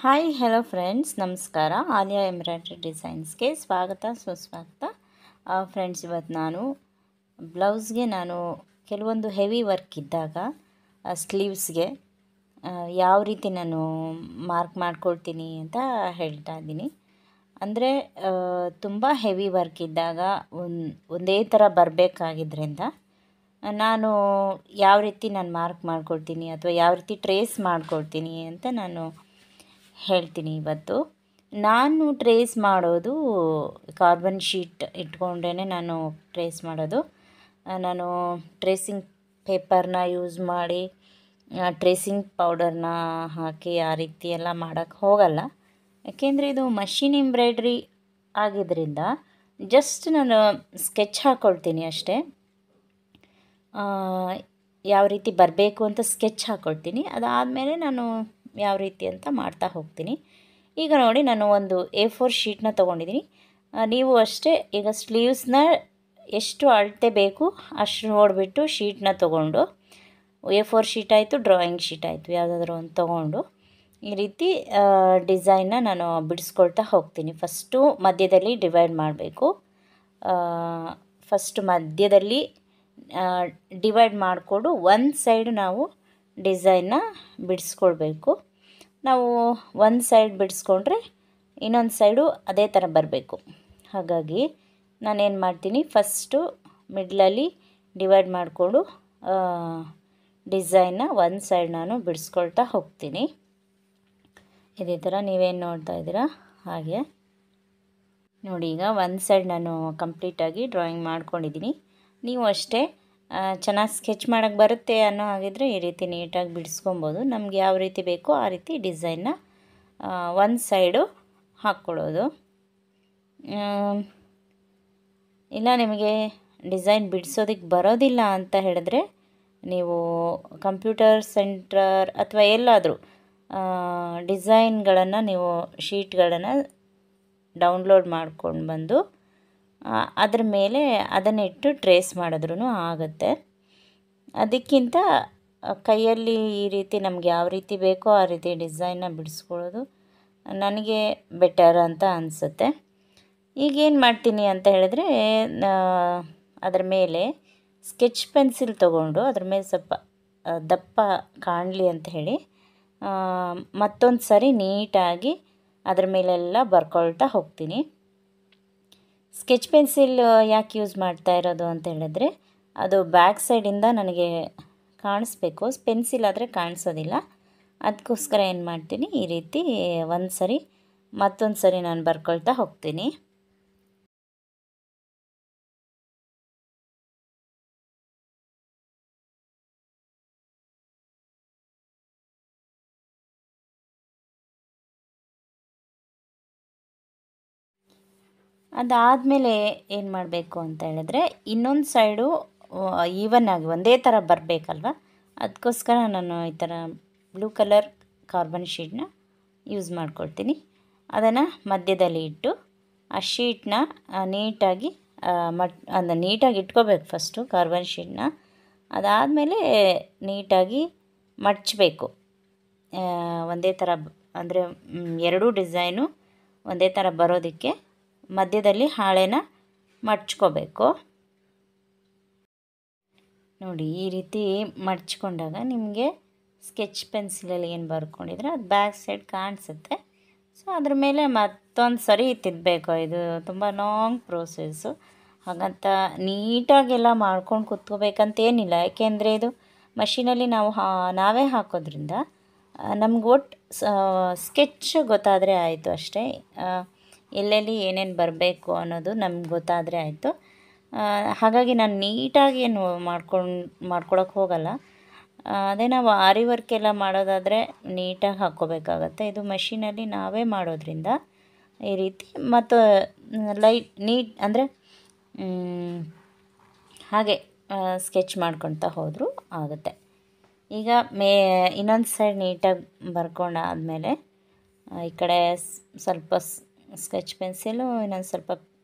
Hi hello friends, ನಮಸ್ಕಾರ. Alia embroidery ಡಿಸೈನ್ಸ್ಗೆ ಸ್ವಾಗತ ಸುಸ್ವಾಗತ. ಫ್ರೆಂಡ್ಸ್, ಇವತ್ತು ನಾನು ಬ್ಲೌಸ್ಗೆ ಕೆಲವೊಂದು ಹೆವಿ ವರ್ಕ್ ಇದ್ದಾಗ ಸ್ಲೀವ್ಸ್ಗೆ ಯಾವ ರೀತಿ ನಾನು ಮಾರ್ಕ್ ಮಾಡ್ಕೊಳ್ತೀನಿ ಅಂತ ಹೇಳ್ತಾ ಇದ್ದೀನಿ. ಅಂದರೆ ತುಂಬ ಹೆವಿ ವರ್ಕ್ ಇದ್ದಾಗ ಒಂದೇ ಥರ ಬರಬೇಕಾಗಿದ್ದರಿಂದ ನಾನು ಯಾವ ರೀತಿ ಮಾರ್ಕ್ ಮಾಡ್ಕೊಳ್ತೀನಿ ಅಥವಾ ಯಾವ ರೀತಿ ಟ್ರೇಸ್ ಮಾಡ್ಕೊಳ್ತೀನಿ ಅಂತ ನಾನು ಹೇಳ್ತೀನಿ. ಇವತ್ತು ನಾನು ಟ್ರೇಸ್ ಮಾಡೋದು ಕಾರ್ಬನ್ ಶೀಟ್ ಇಟ್ಕೊಂಡೇ ನಾನು ಟ್ರೇಸ್ ಮಾಡೋದು. ನಾನು ಟ್ರೇಸಿಂಗ್ ಪೇಪರ್ನ ಯೂಸ್ ಮಾಡಿ ಟ್ರೇಸಿಂಗ್ ಪೌಡರ್ನ ಹಾಕಿ ಆ ರೀತಿ ಎಲ್ಲ ಮಾಡೋಕ್ಕೆ ಹೋಗಲ್ಲ. ಯಾಕೆಂದರೆ ಇದು ಮಷಿನ್ ಎಂಬ್ರಾಯ್ಡ್ರಿ ಆಗಿದ್ದರಿಂದ ಜಸ್ಟ್ ನಾನು ಸ್ಕೆಚ್ ಹಾಕ್ಕೊಳ್ತೀನಿ ಅಷ್ಟೇ. ಯಾವ ರೀತಿ ಬರಬೇಕು ಅಂತ ಸ್ಕೆಚ್ ಹಾಕ್ಕೊಳ್ತೀನಿ. ಅದಾದಮೇಲೆ ನಾನು ಯಾವ ರೀತಿ ಅಂತ ಮಾಡ್ತಾ ಹೋಗ್ತೀನಿ. ಈಗ ನೋಡಿ, ನಾನು ಒಂದು A4 ಶೀಟ್ನ ತೊಗೊಂಡಿದ್ದೀನಿ. ನೀವು ಅಷ್ಟೇ ಈಗ ಸ್ಲೀವ್ಸ್ನ ಎಷ್ಟು ಅಳತೆ ಬೇಕು ಅಷ್ಟು ನೋಡಿಬಿಟ್ಟು ಶೀಟ್ನ ತೊಗೊಂಡು, A4 ಶೀಟ್ ಆಯಿತು, ಡ್ರಾಯಿಂಗ್ ಶೀಟ್ ಆಯಿತು, ಯಾವುದಾದ್ರೂ ಒಂದು ತೊಗೊಂಡು ಈ ರೀತಿ ಡಿಸೈನ್ನ ನಾನು ಬಿಡಿಸ್ಕೊಳ್ತಾ ಹೋಗ್ತೀನಿ. ಫಸ್ಟು ಮಧ್ಯದಲ್ಲಿ ಡಿವೈಡ್ ಮಾಡಬೇಕು. ಫಸ್ಟ್ ಮಧ್ಯದಲ್ಲಿ ಡಿವೈಡ್ ಮಾಡಿಕೊಂಡು ಒಂದು ಸೈಡ್ ನಾವು ಡಿಸೈನ್ನ ಬಿಡಿಸ್ಕೊಳ್ಬೇಕು. ನಾವು ಒಂದು ಸೈಡ್ ಬಿಡಿಸ್ಕೊಂಡ್ರೆ ಇನ್ನೊಂದು ಸೈಡು ಅದೇ ಥರ ಬರಬೇಕು. ಹಾಗಾಗಿ ನಾನೇನು ಮಾಡ್ತೀನಿ, ಫಸ್ಟು ಮಿಡ್ಲಲ್ಲಿ ಡಿವೈಡ್ ಮಾಡಿಕೊಂಡು ಡಿಸೈನ್ನ ಒಂದು ಸೈಡ್ ನಾನು ಬಿಡಿಸ್ಕೊಳ್ತಾ ಹೋಗ್ತೀನಿ. ಇದೇ ಥರ ನೀವೇನು ನೋಡ್ತಾ ಇದ್ದೀರಾ ಹಾಗೆ ನೋಡಿ. ಈಗ ಒಂದು ಸೈಡ್ ನಾನು ಕಂಪ್ಲೀಟಾಗಿ ಡ್ರಾಯಿಂಗ್ ಮಾಡ್ಕೊಂಡಿದ್ದೀನಿ. ನೀವು ಅಷ್ಟೇ ಚೆನ್ನಾಗಿ ಸ್ಕೆಚ್ ಮಾಡೋಕ್ಕೆ ಬರುತ್ತೆ ಅನ್ನೋ ಹಾಗಿದ್ರೆ ಈ ರೀತಿ ನೀಟಾಗಿ ಬಿಡಿಸ್ಕೊಬೋದು. ನಮ್ಗೆ ಯಾವ ರೀತಿ ಬೇಕೋ ಆ ರೀತಿ ಡಿಸೈನ್ನ ಒಂದು ಸೈಡು ಹಾಕ್ಕೊಳ್ಳೋದು. ಇಲ್ಲ ನಿಮಗೆ ಡಿಸೈನ್ ಬಿಡಿಸೋದಕ್ಕೆ ಬರೋದಿಲ್ಲ ಅಂತ ಹೇಳಿದ್ರೆ ನೀವು ಕಂಪ್ಯೂಟರ್ ಸೆಂಟರ್ ಅಥವಾ ಎಲ್ಲಾದರೂ ಡಿಸೈನ್ಗಳನ್ನು ನೀವು ಶೀಟ್ಗಳನ್ನು ಡೌನ್ಲೋಡ್ ಮಾಡ್ಕೊಂಡು ಬಂದು ಅದ್ರ ಮೇಲೆ ಅದನ್ನಿಟ್ಟು ಟ್ರೇಸ್ ಮಾಡಿದ್ರೂ ಆಗುತ್ತೆ. ಅದಕ್ಕಿಂತ ಕೈಯಲ್ಲಿ ಈ ರೀತಿ ನಮ್ಗೆ ಯಾವ ರೀತಿ ಬೇಕೋ ಆ ರೀತಿ ಡಿಸೈನ್ನ ಬಿಡಿಸ್ಕೊಳ್ಳೋದು ನನಗೆ ಬೆಟರ್ ಅಂತ ಅನಿಸುತ್ತೆ. ಈಗೇನು ಮಾಡ್ತೀನಿ ಅಂತ ಹೇಳಿದ್ರೆ, ಅದರ ಮೇಲೆ ಸ್ಕೆಚ್ ಪೆನ್ಸಿಲ್ ತೊಗೊಂಡು ಅದ್ರ ಮೇಲೆ ಸ್ವಲ್ಪ ದಪ್ಪ ಕಾಣಲಿ ಅಂತ ಹೇಳಿ ಮತ್ತೊಂದು ಸರಿ ನೀಟಾಗಿ ಅದ್ರ ಮೇಲೆಲ್ಲ ಬರ್ಕೊಳ್ತಾ ಹೋಗ್ತೀನಿ. ಸ್ಕೆಚ್ ಪೆನ್ಸಿಲ್ ಯಾಕೆ ಯೂಸ್ ಮಾಡ್ತಾ ಇರೋದು ಅಂತ ಹೇಳಿದ್ರೆ, ಅದು ಬ್ಯಾಕ್ ಸೈಡಿಂದ ನನಗೆ ಕಾಣಿಸ್ಬೇಕು. ಪೆನ್ಸಿಲ್ ಆದರೆ ಕಾಣಿಸೋದಿಲ್ಲ. ಅದಕ್ಕೋಸ್ಕರ ಏನು ಮಾಡ್ತೀನಿ, ಈ ರೀತಿ ಒಂದು ಸರಿ ಮತ್ತೊಂದು ಸರಿ ನಾನು ಬರ್ಕೊಳ್ತಾ ಹೋಗ್ತೀನಿ. ಅದಾದಮೇಲೆ ಏನು ಮಾಡಬೇಕು ಅಂತ ಹೇಳಿದ್ರೆ, ಇನ್ನೊಂದು ಸೈಡು ಈವನ್ ಆಗಿ ಒಂದೇ ಥರ ಬರಬೇಕಲ್ವ, ಅದಕ್ಕೋಸ್ಕರ ನಾನು ಈ ಥರ ಬ್ಲೂ ಕಲರ್ ಕಾರ್ಬನ್ ಶೀಟ್ನ ಯೂಸ್ ಮಾಡ್ಕೊಳ್ತೀನಿ. ಅದನ್ನು ಮಧ್ಯದಲ್ಲಿ ಇಟ್ಟು ಆ ಶೀಟ್ನ ನೀಟಾಗಿ ನೀಟಾಗಿ ಇಟ್ಕೋಬೇಕು ಫಸ್ಟು ಕಾರ್ಬನ್ ಶೀಟ್ನ. ಅದಾದಮೇಲೆ ನೀಟಾಗಿ ಮಡಚಬೇಕು. ಒಂದೇ ಥರ ಅಂದರೆ ಎರಡೂ ಡಿಸೈನು ಒಂದೇ ಥರ ಬರೋದಕ್ಕೆ ಮಧ್ಯದಲ್ಲಿ ಹಾಳೆನ ಮಡ್ಚ್ಕೋಬೇಕು. ನೋಡಿ, ಈ ರೀತಿ ಮಡ್ಚ್ಕೊಂಡಾಗ ನಿಮಗೆ ಸ್ಕೆಚ್ ಪೆನ್ಸಿಲಲ್ಲಿ ಏನು ಬರ್ಕೊಂಡಿದ್ರೆ ಅದು ಬ್ಯಾಕ್ ಸೈಡ್ ಕಾಣಿಸುತ್ತೆ. ಸೊ ಅದ್ರ ಮೇಲೆ ಮತ್ತೊಂದು ಸರಿ ತಿದ್ದಬೇಕು. ಇದು ತುಂಬ ಲಾಂಗ್ ಪ್ರೋಸೆಸ್ಸು. ಹಾಗಂತ ನೀಟಾಗೆಲ್ಲ ಮಾಡ್ಕೊಂಡು ಕೂತ್ಕೋಬೇಕಂತೇನಿಲ್ಲ. ಯಾಕೆಂದರೆ ಇದು ಮಷೀನಲ್ಲಿ ನಾವೇ ಹಾಕೋದ್ರಿಂದ ನಮ್ಗೆ ಒಟ್ಟು ಸ್ಕೆಚ್ ಗೊತ್ತಾದರೆ ಆಯಿತು ಅಷ್ಟೇ. ಎಲ್ಲೆಲ್ಲಿ ಏನೇನು ಬರಬೇಕು ಅನ್ನೋದು ನಮ್ಗೆ ಗೊತ್ತಾದರೆ ಆಯಿತು. ಹಾಗಾಗಿ ನಾನು ನೀಟಾಗಿ ಏನು ಮಾಡ್ಕೊಳಕ್ಕೆ ಹೋಗಲ್ಲ. ಅದೇ ನಾವು ಆರಿ ವರ್ಕ್ ಎಲ್ಲ ಮಾಡೋದಾದರೆ ನೀಟಾಗಿ ಹಾಕ್ಕೋಬೇಕಾಗತ್ತೆ. ಇದು ಮಷೀನಲ್ಲಿ ನಾವೇ ಮಾಡೋದ್ರಿಂದ ಈ ರೀತಿ ಮತ್ತು ನೀಟ್ ಅಂದರೆ ಹಾಗೆ ಸ್ಕೆಚ್ ಮಾಡ್ಕೊಳ್ತಾ ಹೋದರೂ ಆಗುತ್ತೆ. ಈಗ ಇನ್ನೊಂದು ಸೈಡ್ ನೀಟಾಗಿ ಬರ್ಕೊಂಡಾದಮೇಲೆ ಈ ಕಡೆ ಸ್ವಲ್ಪ ಸ್ಕೆಚ್ ಪೆನ್ಸಿಲು, ಇನ್ನೊಂದು ಸ್ವಲ್ಪ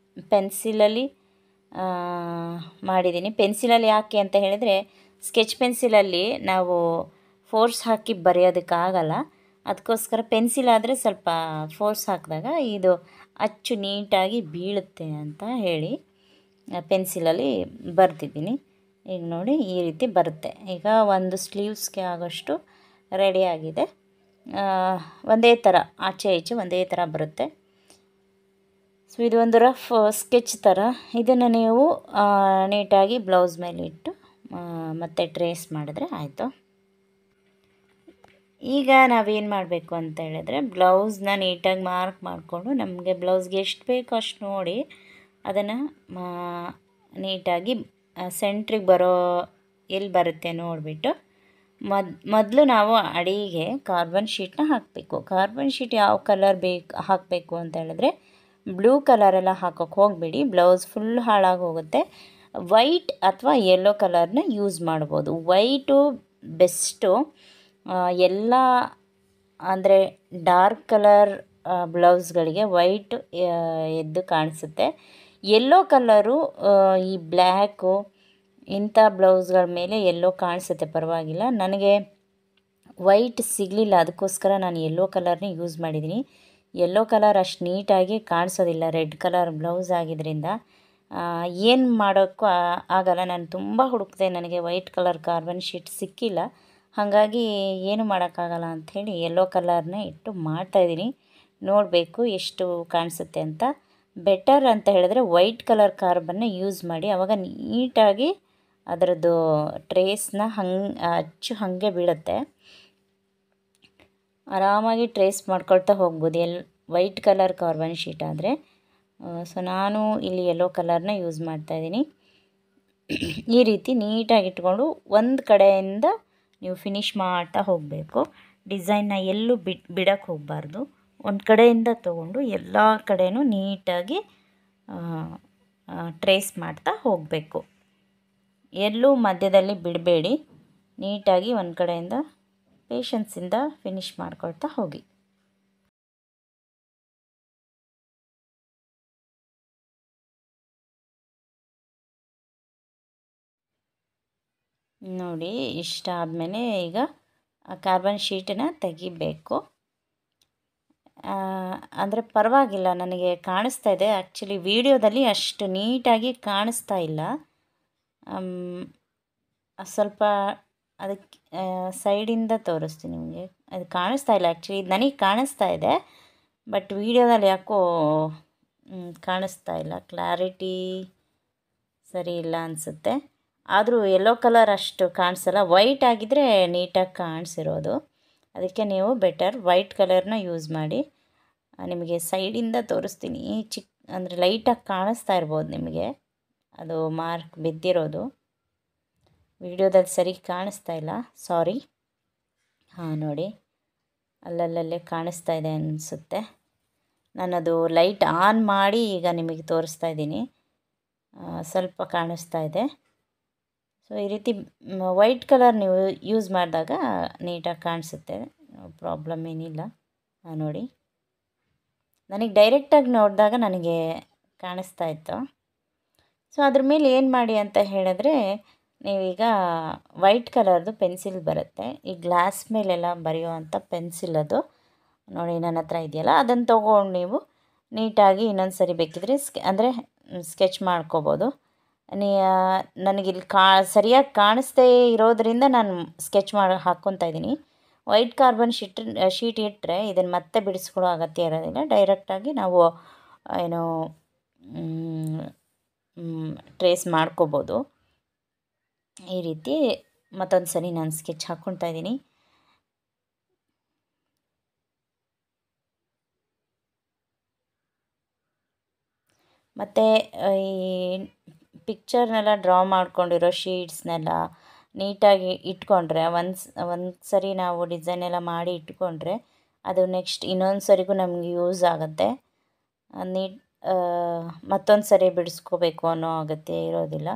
ಪೆನ್ಸಿಲಲ್ಲಿ ಮಾಡಿದ್ದೀನಿ. ಪೆನ್ಸಿಲಲ್ಲಿ ಯಾಕೆ ಅಂತ ಹೇಳಿದರೆ, ಸ್ಕೆಚ್ ಪೆನ್ಸಿಲಲ್ಲಿ ನಾವು ಫೋರ್ಸ್ ಹಾಕಿ ಬರೆಯೋದಕ್ಕಾಗಲ್ಲ. ಅದಕ್ಕೋಸ್ಕರ ಪೆನ್ಸಿಲ್ ಆದರೆ ಸ್ವಲ್ಪ ಫೋರ್ಸ್ ಹಾಕಿದಾಗ ಇದು ಅಚ್ಚು ನೀಟಾಗಿ ಬೀಳುತ್ತೆ ಅಂತ ಹೇಳಿ ಪೆನ್ಸಿಲಲ್ಲಿ ಬರ್ತಿದ್ದೀನಿ. ಈಗ ನೋಡಿ ಈ ರೀತಿ ಬರುತ್ತೆ. ಈಗ ಒಂದು ಸ್ಲೀವ್ಸ್ಗೆ ಆಗೋಷ್ಟು ರೆಡಿಯಾಗಿದೆ. ಒಂದೇ ಥರ ಆಚೆ ಈಚೆ ಒಂದೇ ಥರ ಬರುತ್ತೆ. ಸೊ ಇದು ಒಂದು ರಫ್ ಸ್ಕೆಚ್ ಥರ. ಇದನ್ನು ನೀವು ನೀಟಾಗಿ ಬ್ಲೌಸ್ ಮೇಲೆ ಇಟ್ಟು ಮತ್ತೆ ಟ್ರೇಸ್ ಮಾಡಿದ್ರೆ ಆಯಿತು. ಈಗ ನಾವೇನು ಮಾಡಬೇಕು ಅಂತ ಹೇಳಿದ್ರೆ ಬ್ಲೌಸ್ನ ನೀಟಾಗಿ ಮಾರ್ಕ್ ಮಾಡಿಕೊಂಡು ನಮಗೆ ಬ್ಲೌಸ್ಗೆ ಎಷ್ಟು ಬೇಕೋ ಅಷ್ಟು ನೋಡಿ ಅದನ್ನು ನೀಟಾಗಿ ಸೆಂಟ್ರಿಗೆ ಬರೋ ಎಲ್ಲಿ ಬರುತ್ತೆ ನೋಡಿಬಿಟ್ಟು ಮೊದಲು ನಾವು ಅಡಿಗೆ ಕಾರ್ಬನ್ ಶೀಟ್ನ ಹಾಕಬೇಕು. ಕಾರ್ಬನ್ ಶೀಟ್ ಯಾವ ಕಲರ್ ಹಾಕಬೇಕು ಅಂತ ಹೇಳಿದ್ರೆ ಬ್ಲೂ ಕಲರೆಲ್ಲ ಹಾಕೋಕ್ಕೆ ಹೋಗಬೇಡಿ, ಬ್ಲೌಸ್ ಫುಲ್ ಹಾಳಾಗಿ ಹೋಗುತ್ತೆ. ವೈಟ್ ಅಥವಾ ಯೆಲ್ಲೋ ಕಲರ್ನ ಯೂಸ್ ಮಾಡ್ಬೋದು. White best. ಎಲ್ಲ ಅಂದರೆ ಡಾರ್ಕ್ ಕಲರ್ ಬ್ಲೌಸ್ಗಳಿಗೆ ವೈಟ್ ಎದ್ದು ಕಾಣಿಸುತ್ತೆ. ಯೆಲ್ಲೋ ಕಲರು ಈ ಬ್ಲ್ಯಾಕು ಇಂಥ ಬ್ಲೌಸ್ಗಳ ಮೇಲೆ ಯೆಲ್ಲೋ ಕಾಣಿಸುತ್ತೆ, ಪರವಾಗಿಲ್ಲ. ನನಗೆ ವೈಟ್ ಸಿಗಲಿಲ್ಲ, ಅದಕ್ಕೋಸ್ಕರ ನಾನು ಯೆಲ್ಲೋ ಕಲರ್ನೇ ಯೂಸ್ ಮಾಡಿದ್ದೀನಿ. ಯೆಲ್ಲೋ ಕಲರ್ ಅಷ್ಟು ನೀಟಾಗಿ ಕಾಣಿಸೋದಿಲ್ಲ, ರೆಡ್ ಕಲರ್ ಬ್ಲೌಸ್ ಆಗಿದ್ದರಿಂದ ಏನು ಮಾಡೋಕ್ಕೂ ಆಗಲ್ಲ. ನಾನು ತುಂಬ ಹುಡುಕಿದೆ, ನನಗೆ ವೈಟ್ ಕಲರ್ ಕಾರ್ಬನ್ ಶೀಟ್ ಸಿಕ್ಕಿಲ್ಲ. ಹಾಗಾಗಿ ಏನು ಮಾಡೋಕ್ಕಾಗಲ್ಲ ಅಂಥೇಳಿ ಯೆಲ್ಲೋ ಕಲರ್ನೇ ಇಟ್ಟು ಮಾಡ್ತಾಯಿದ್ದೀನಿ. ನೋಡಬೇಕು ಎಷ್ಟು ಕಾಣಿಸುತ್ತೆ ಅಂತ. ಬೆಟರ್ ಅಂತ ಹೇಳಿದ್ರೆ ವೈಟ್ ಕಲರ್ ಕಾರ್ಬನ್ನ ಯೂಸ್ ಮಾಡಿ, ಆವಾಗ ನೀಟಾಗಿ ಅದರದ್ದು ಟ್ರೇಸ್ನ ಅಚ್ಚು ಹಾಗೆ ಬೀಳುತ್ತೆ. ಆರಾಮಾಗಿ ಟ್ರೇಸ್ ಮಾಡ್ಕೊಳ್ತಾ ಹೋಗ್ಬೋದು ವೈಟ್ ಕಲರ್ ಕಾರ್ಬನ್ ಶೀಟ್ ಆದರೆ. ಸೊ ನಾನು ಇಲ್ಲಿ ಯೆಲ್ಲೋ ಕಲರ್ನ ಯೂಸ್ ಮಾಡ್ತಾಯಿದ್ದೀನಿ. ಈ ರೀತಿ ನೀಟಾಗಿ ಇಟ್ಕೊಂಡು ಒಂದು ಕಡೆಯಿಂದ ನೀವು ಫಿನಿಷ್ ಮಾಡ್ತಾ ಹೋಗಬೇಕು. ಡಿಸೈನ್ನ ಎಲ್ಲೂ ಬಿಡಕ್ಕೆ ಹೋಗಬಾರ್ದು. ಒಂದು ಕಡೆಯಿಂದ ತೊಗೊಂಡು ಎಲ್ಲ ಕಡೆಯೂ ನೀಟಾಗಿ ಟ್ರೇಸ್ ಮಾಡ್ತಾ ಹೋಗಬೇಕು. ಎಲ್ಲೂ ಮಧ್ಯದಲ್ಲಿ ಬಿಡಬೇಡಿ. ನೀಟಾಗಿ ಒಂದು ಕಡೆಯಿಂದ ಪೇಷನ್ಸಿಂದ ಫಿನಿಷ್ ಮಾಡ್ಕೊಳ್ತಾ ಹೋಗಿ. ನೋಡಿ ಇಷ್ಟ ಆದಮೇಲೆ ಈಗ ಕಾರ್ಬನ್ ಶೀಟನ್ನು ತೆಗಿಬೇಕು. ಅಂದರೆ ಪರವಾಗಿಲ್ಲ, ನನಗೆ ಕಾಣಿಸ್ತಾ ಇದೆ. ಆ್ಯಕ್ಚುಲಿ ವಿಡಿಯೋದಲ್ಲಿ ಅಷ್ಟು ನೀಟಾಗಿ ಕಾಣಿಸ್ತಾ ಇಲ್ಲ. ಸ್ವಲ್ಪ ಅದಕ್ಕೆ ಸೈಡಿಂದ ತೋರಿಸ್ತೀನಿ ನಿಮಗೆ. ಅದು ಕಾಣಿಸ್ತಾ ಇಲ್ಲ, ಆ್ಯಕ್ಚುಲಿ ನನಗೆ ಕಾಣಿಸ್ತಾ ಇದೆ, ಬಟ್ ವಿಡಿಯೋದಲ್ಲಿ ಯಾಕೋ ಕಾಣಿಸ್ತಾ ಇಲ್ಲ, ಕ್ಲಾರಿಟಿ ಸರಿ ಇಲ್ಲ ಅನಿಸುತ್ತೆ. ಆದರೂ ಯೆಲ್ಲೋ ಕಲರ್ ಅಷ್ಟು ಕಾಣಿಸಲ್ಲ. ವೈಟ್ ಆಗಿದ್ದರೆ ನೀಟಾಗಿ ಕಾಣಿಸಿರೋದು. ಅದಕ್ಕೆ ನೀವು ಬೆಟರ್ ವೈಟ್ ಕಲರ್ನ ಯೂಸ್ ಮಾಡಿ. ನಿಮಗೆ ಸೈಡಿಂದ ತೋರಿಸ್ತೀನಿ. ಅಂದರೆ ಲೈಟಾಗಿ ಕಾಣಿಸ್ತಾ ಇರ್ಬೋದು ನಿಮಗೆ, ಅದು ಮಾರ್ಕ್ ಬಿದ್ದಿರೋದು. ವಿಡಿಯೋದಲ್ಲಿ ಸರಿ ಕಾಣಿಸ್ತಾ ಇಲ್ಲ, ಸಾರಿ. ನೋಡಿ ಅಲ್ಲಲ್ಲೇ ಕಾಣಿಸ್ತಾ ಇದೆ ಅನಿಸುತ್ತೆ. ನಾನದು ಲೈಟ್ ಆನ್ ಮಾಡಿ ಈಗ ನಿಮಗೆ ತೋರಿಸ್ತಾ ಇದ್ದೀನಿ. ಸ್ವಲ್ಪ ಕಾಣಿಸ್ತಾ ಇದೆ. ಸೊ ಈ ರೀತಿ ವೈಟ್ ಕಲರ್ ನೀವು ಯೂಸ್ ಮಾಡಿದಾಗ ನೀಟಾಗಿ ಕಾಣಿಸುತ್ತೆ, ಪ್ರಾಬ್ಲಮ್ ಏನಿಲ್ಲ. ನೋಡಿ ನನಗೆ ಡೈರೆಕ್ಟಾಗಿ ನೋಡಿದಾಗ ನನಗೆ ಕಾಣಿಸ್ತಾ ಇತ್ತು. ಸೊ ಅದ್ರ ಮೇಲೆ ಏನು ಮಾಡಿ ಅಂತ ಹೇಳಿದ್ರೆ, ನೀವೀಗ ವೈಟ್ ಕಲರ್ದು ಪೆನ್ಸಿಲ್ ಬರುತ್ತೆ, ಈ ಗ್ಲಾಸ್ ಮೇಲೆಲ್ಲ ಬರೆಯುವಂಥ ಪೆನ್ಸಿಲ್ ಅದು ನೋಡಿ ನನ್ನ ಹತ್ರ ಇದೆಯಲ್ಲ, ಅದನ್ನು ತೊಗೊಂಡು ನೀವು ನೀಟಾಗಿ ಇನ್ನೊಂದು ಸರಿ ಬೇಕಿದ್ರೆ ಅಂದರೆ ಸ್ಕೆಚ್ ಮಾಡ್ಕೋಬೋದು. ನನಗಿಲ್ಲಿ ಸರಿಯಾಗಿ ಕಾಣಿಸ್ದೇ ಇರೋದರಿಂದ ನಾನು ಸ್ಕೆಚ್ ಹಾಕ್ಕೊತಾ ಇದ್ದೀನಿ. ವೈಟ್ ಕಾರ್ಬನ್ ಶೀಟ್ ಇಟ್ಟರೆ ಇದನ್ನು ಮತ್ತೆ ಬಿಡಿಸ್ಕೊಳ್ಳೋ ಅಗತ್ಯ ಇರೋದಿಲ್ಲ. ಡೈರೆಕ್ಟಾಗಿ ನಾವು ಏನು ಟ್ರೇಸ್ ಮಾಡ್ಕೋಬೋದು. ಈ ರೀತಿ ಮತ್ತೊಂದು ಸರಿ ನಾನು ಸ್ಕೆಚ್ ಹಾಕ್ಕೊತಾ ಇದ್ದೀನಿ. ಮತ್ತು ಈ ಪಿಕ್ಚರ್ನೆಲ್ಲ ಡ್ರಾ ಮಾಡ್ಕೊಂಡಿರೋ ಶೀಟ್ಸ್ನೆಲ್ಲ ನೀಟಾಗಿ ಇಟ್ಕೊಂಡ್ರೆ ಒಂದು ಸರಿ ನಾವು ಡಿಸೈನ್ ಎಲ್ಲ ಮಾಡಿ ಇಟ್ಕೊಂಡ್ರೆ ಅದು ನೆಕ್ಸ್ಟ್ ಇನ್ನೊಂದು ಸರಿಗೂ ನಮಗೆ ಯೂಸ್ ಆಗುತ್ತೆ. ಮತ್ತೊಂದು ಸರಿ ಬಿಡಿಸ್ಕೋಬೇಕು ಅನ್ನೋ ಅಗತ್ಯ ಇರೋದಿಲ್ಲ.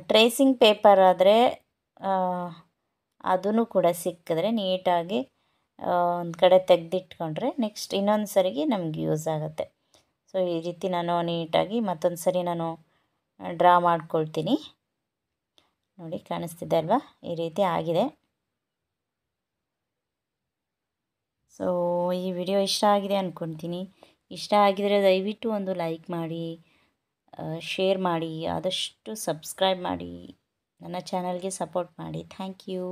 ಟ್ರೇಸಿಂಗ್ ಪೇಪರ್ ಆದರೆ ಅದೂ ಕೂಡ ಸಿಕ್ಕಿದ್ರೆ ನೀಟಾಗಿ ಒಂದು ಕಡೆ ತೆಗೆದಿಟ್ಕೊಂಡ್ರೆ ನೆಕ್ಸ್ಟ್ ಇನ್ನೊಂದು ಸರಿಗೆ ನಮ್ಗೆ ಯೂಸ್ ಆಗುತ್ತೆ. ಸೊ ಈ ರೀತಿ ನಾನು ನೀಟಾಗಿ ಮತ್ತೊಂದು ಸರಿ ನಾನು ಡ್ರಾ ಮಾಡ್ಕೊಳ್ತೀನಿ. ನೋಡಿ ಕಾಣಿಸ್ತಿದೆ ಅಲ್ವಾ, ಈ ರೀತಿ ಆಗಿದೆ. ಸೊ ಈ ವಿಡಿಯೋ ಇಷ್ಟ ಆಗಿದೆ ಅಂದ್ಕೊಳ್ತೀನಿ. ಇಷ್ಟ ಆಗಿದರೆ ದಯವಿಟ್ಟು ಒಂದು ಲೈಕ್ ಮಾಡಿ, ಶೇರ್ ಮಾಡಿ, ಆದಷ್ಟು ಸಬ್ಸ್ಕ್ರೈಬ್ ಮಾಡಿ, ನನ್ನ ಚಾನಲ್ಗೆ ಸಪೋರ್ಟ್ ಮಾಡಿ. Thank you.